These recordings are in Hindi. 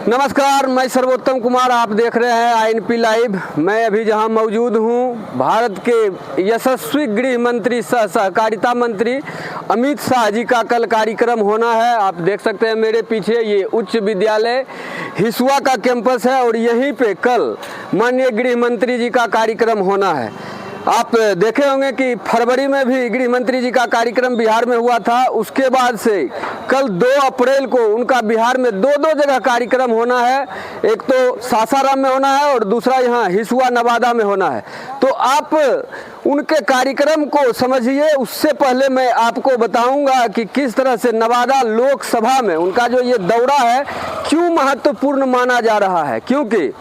नमस्कार, मैं सर्वोत्तम कुमार, आप देख रहे हैं INP लाइव। मैं अभी जहां मौजूद हूं, भारत के यशस्वी गृह मंत्री सह सहकारिता मंत्री अमित शाह जी का कल कार्यक्रम होना है। आप देख सकते हैं मेरे पीछे ये उच्च विद्यालय हिसुआ का कैंपस है और यहीं पे कल माननीय गृह मंत्री जी का कार्यक्रम होना है। आप देखे होंगे कि फरवरी में भी गृह मंत्री जी का कार्यक्रम बिहार में हुआ था। उसके बाद से कल 2 अप्रैल को उनका बिहार में दो जगह कार्यक्रम होना है। एक तो सासाराम में होना है और दूसरा यहाँ हिसुआ नवादा में होना है। तो आप उनके कार्यक्रम को समझिए। उससे पहले मैं आपको बताऊंगा कि किस तरह से नवादा लोकसभा में उनका जो ये दौरा है क्यों महत्वपूर्ण माना जा रहा है। क्योंकि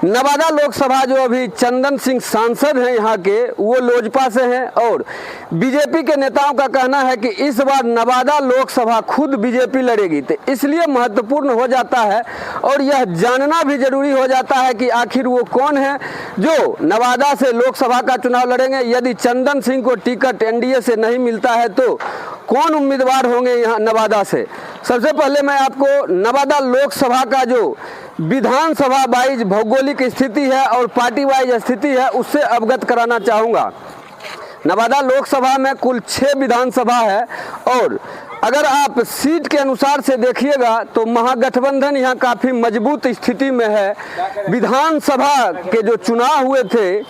नवादा लोकसभा जो अभी चंदन सिंह सांसद हैं यहाँ के, वो लोजपा से हैं और बीजेपी के नेताओं का कहना है कि इस बार नवादा लोकसभा खुद बीजेपी लड़ेगी। तो इसलिए महत्वपूर्ण हो जाता है और यह जानना भी जरूरी हो जाता है कि आखिर वो कौन है जो नवादा से लोकसभा का चुनाव लड़ेंगे। यदि चंदन सिंह को टिकट एनडीए से नहीं मिलता है तो कौन उम्मीदवार होंगे यहाँ नवादा से। सबसे पहले मैं आपको नवादा लोकसभा का जो विधानसभा वाइज भौगोलिक स्थिति है और पार्टी वाइज स्थिति है उससे अवगत कराना चाहूँगा। नवादा लोकसभा में कुल 6 विधानसभा है और अगर आप सीट के अनुसार से देखिएगा तो महागठबंधन यहाँ काफ़ी मजबूत स्थिति में है। विधानसभा के जो चुनाव हुए थे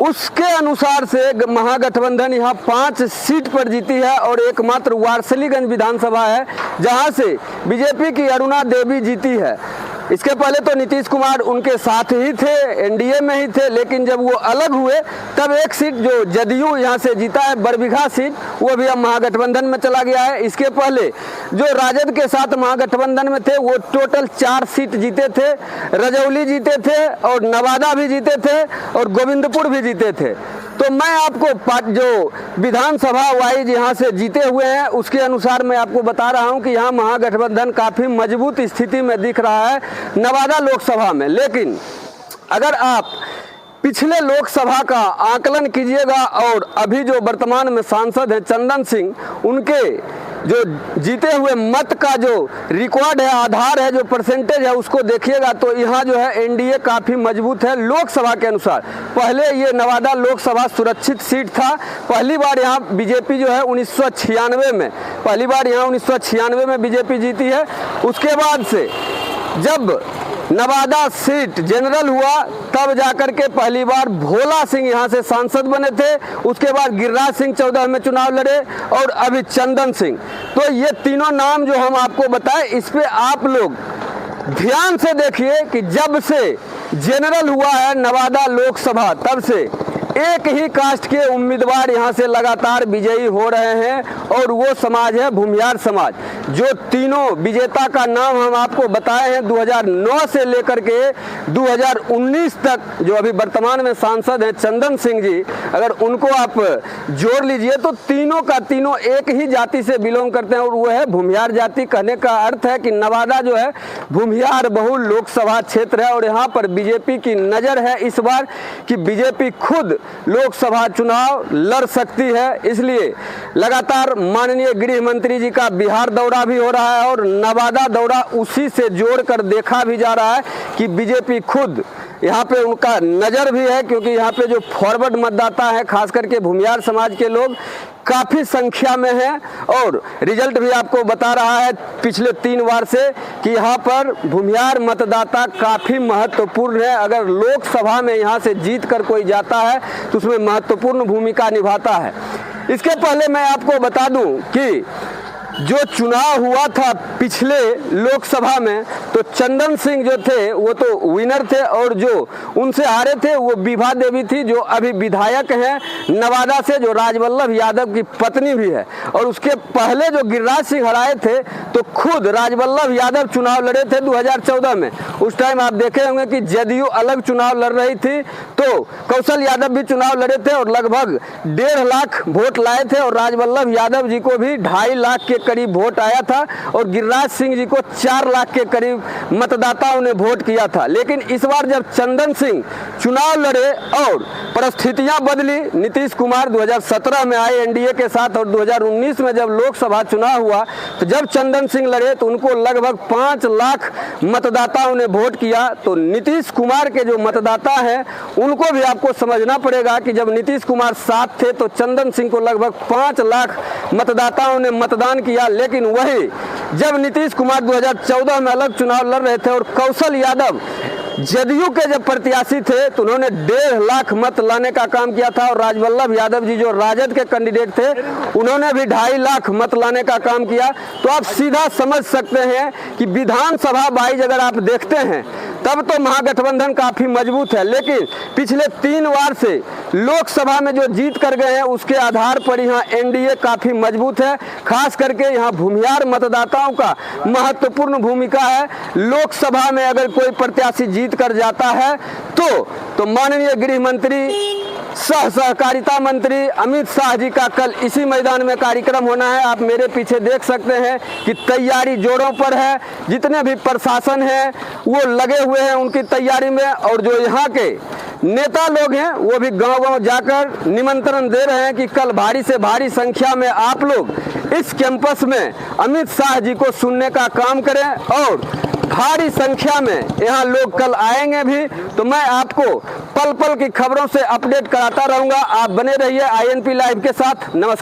उसके अनुसार से महागठबंधन यहाँ 5 सीट पर जीती है और एकमात्र वारसलीगंज विधानसभा है जहाँ से बीजेपी की अरुणा देवी जीती है। इसके पहले तो नीतीश कुमार उनके साथ ही थे, एनडीए में ही थे, लेकिन जब वो अलग हुए तब एक सीट जो जदयू यहाँ से जीता है बरबीघा सीट, वो भी अब महागठबंधन में चला गया है। इसके पहले जो राजद के साथ महागठबंधन में थे वो टोटल 4 सीट जीते थे। रजौली जीते थे और नवादा भी जीते थे और गोविंदपुर भी जीते थे। तो मैं आपको जो विधानसभा वाइज यहाँ से जीते हुए हैं उसके अनुसार मैं आपको बता रहा हूँ कि यहाँ महागठबंधन काफ़ी मजबूत स्थिति में दिख रहा है नवादा लोकसभा में। लेकिन अगर आप पिछले लोकसभा का आकलन कीजिएगा और अभी जो वर्तमान में सांसद हैं चंदन सिंह, उनके जो जीते हुए मत का जो रिकॉर्ड है, आधार है, जो परसेंटेज है उसको देखिएगा तो यहाँ जो है एनडीए काफ़ी मजबूत है लोकसभा के अनुसार। पहले ये नवादा लोकसभा सुरक्षित सीट था। पहली बार यहाँ बीजेपी जो है 1996 में, पहली बार यहाँ 1996 में बीजेपी जीती है। उसके बाद से जब नवादा सीट जनरल हुआ तब जाकर के पहली बार भोला सिंह यहाँ से सांसद बने थे। उसके बाद गिरिराज सिंह 14 में चुनाव लड़े और अभी चंदन सिंह। तो ये तीनों नाम जो हम आपको बताएं इस पे आप लोग ध्यान से देखिए कि जब से जनरल हुआ है नवादा लोकसभा तब से एक ही कास्ट के उम्मीदवार यहाँ से लगातार विजयी हो रहे हैं और वो समाज है भूमिहार समाज। जो तीनों विजेता का नाम हम आपको बताए हैं 2009 से लेकर के 2019 तक, जो अभी वर्तमान में सांसद हैं चंदन सिंह जी, अगर उनको आप जोड़ लीजिए तो तीनों का तीनों एक ही जाति से बिलोंग करते हैं और वो है भूमिहार जाति। कहने का अर्थ है कि नवादा जो है भूमिहार बहुल लोकसभा क्षेत्र है और यहाँ पर बीजेपी की नज़र है इस बार कि बीजेपी खुद लोकसभा चुनाव लड़ सकती है। इसलिए लगातार माननीय गृह मंत्री जी का बिहार दौरा भी हो रहा है और नवादा दौरा उसी से जोड़कर देखा भी जा रहा है कि बीजेपी खुद यहाँ पे उनका नज़र भी है। क्योंकि यहाँ पे जो फॉरवर्ड मतदाता है खास करके भूमिहार समाज के लोग काफ़ी संख्या में हैं और रिजल्ट भी आपको बता रहा है पिछले 3 बार से कि यहाँ पर भूमिहार मतदाता काफ़ी महत्वपूर्ण है। अगर लोकसभा में यहाँ से जीत कर कोई जाता है तो उसमें महत्वपूर्ण भूमिका निभाता है। इसके पहले मैं आपको बता दूं कि जो चुनाव हुआ था पिछले लोकसभा में तो चंदन सिंह जो थे वो तो विनर थे और जो उनसे हारे थे वो विभा देवी थी जो अभी विधायक हैं नवादा से, जो राजवल्लभ यादव की पत्नी भी है। और उसके पहले जो गिरिराज सिंह हराए थे तो खुद राजवल्लभ यादव चुनाव लड़े थे 2014 में। उस टाइम आप देखे होंगे कि जदयू अलग चुनाव लड़ रही थी तो कौशल यादव भी चुनाव लड़े थे और लगभग 1.5 लाख वोट लाए थे और राजवल्लभ यादव जी को भी 2.5 लाख के करीब वोट आया था और गिरिराज सिंह जी को 4 लाख के करीब मतदाताओं ने वोट किया था। लेकिन इस बार जब चंदन सिंह चुनाव लड़े और परिस्थितियां बदली, नीतीश कुमार 2017 में आए एनडीए के साथ और 2019 में जब लोकसभा चुनाव हुआ तो जब चंदन सिंह लड़े तो उनको लगभग 5 लाख मतदाताओं ने वोट किया। तो नीतीश कुमार के जो मतदाता हैं उनको भी आपको समझना पड़ेगा कि जब नीतीश कुमार साथ थे तो चंदन सिंह को लगभग 5 लाख मतदाताओं ने मतदान किया। लेकिन वही जब नीतीश कुमार 2014 में अलग चुनाव लड़ रहे थे और कौशल यादव जदयू के जब प्रत्याशी थे तो उन्होंने 1.5 लाख मत लाने का काम किया था और राजवल्लभ यादव जी जो राजद के कैंडिडेट थे उन्होंने भी 2.5 लाख मत लाने का काम किया। तो आप सीधा समझ सकते हैं कि विधानसभा वाइज अगर आप देखते हैं तब तो महागठबंधन काफी मजबूत है, लेकिन पिछले 3 बार से लोकसभा में जो जीत कर गए हैं उसके आधार पर यहाँ एनडीए काफी मजबूत है। खास करके यहाँ भूमिहार मतदाताओं का महत्वपूर्ण भूमिका है। लोकसभा में अगर कोई प्रत्याशी जीत कर जाता है तो माननीय गृह मंत्री सहकारिता मंत्री अमित शाह जी का कल इसी मैदान में कार्यक्रम होना है। आप मेरे पीछे देख सकते हैं कि तैयारी जोरों पर है। जितने भी प्रशासन है वो लगे हुए हैं उनकी तैयारी में, और जो यहाँ के नेता लोग हैं वो भी गांव-गांव जाकर निमंत्रण दे रहे हैं कि कल भारी से भारी संख्या में आप लोग इस कैंपस में अमित शाह जी को सुनने का काम करें और भारी संख्या में यहाँ लोग कल आएंगे भी। तो मैं आपको पल पल की खबरों से अपडेट कराता रहूंगा। आप बने रहिए INP लाइव के साथ। नमस्कार।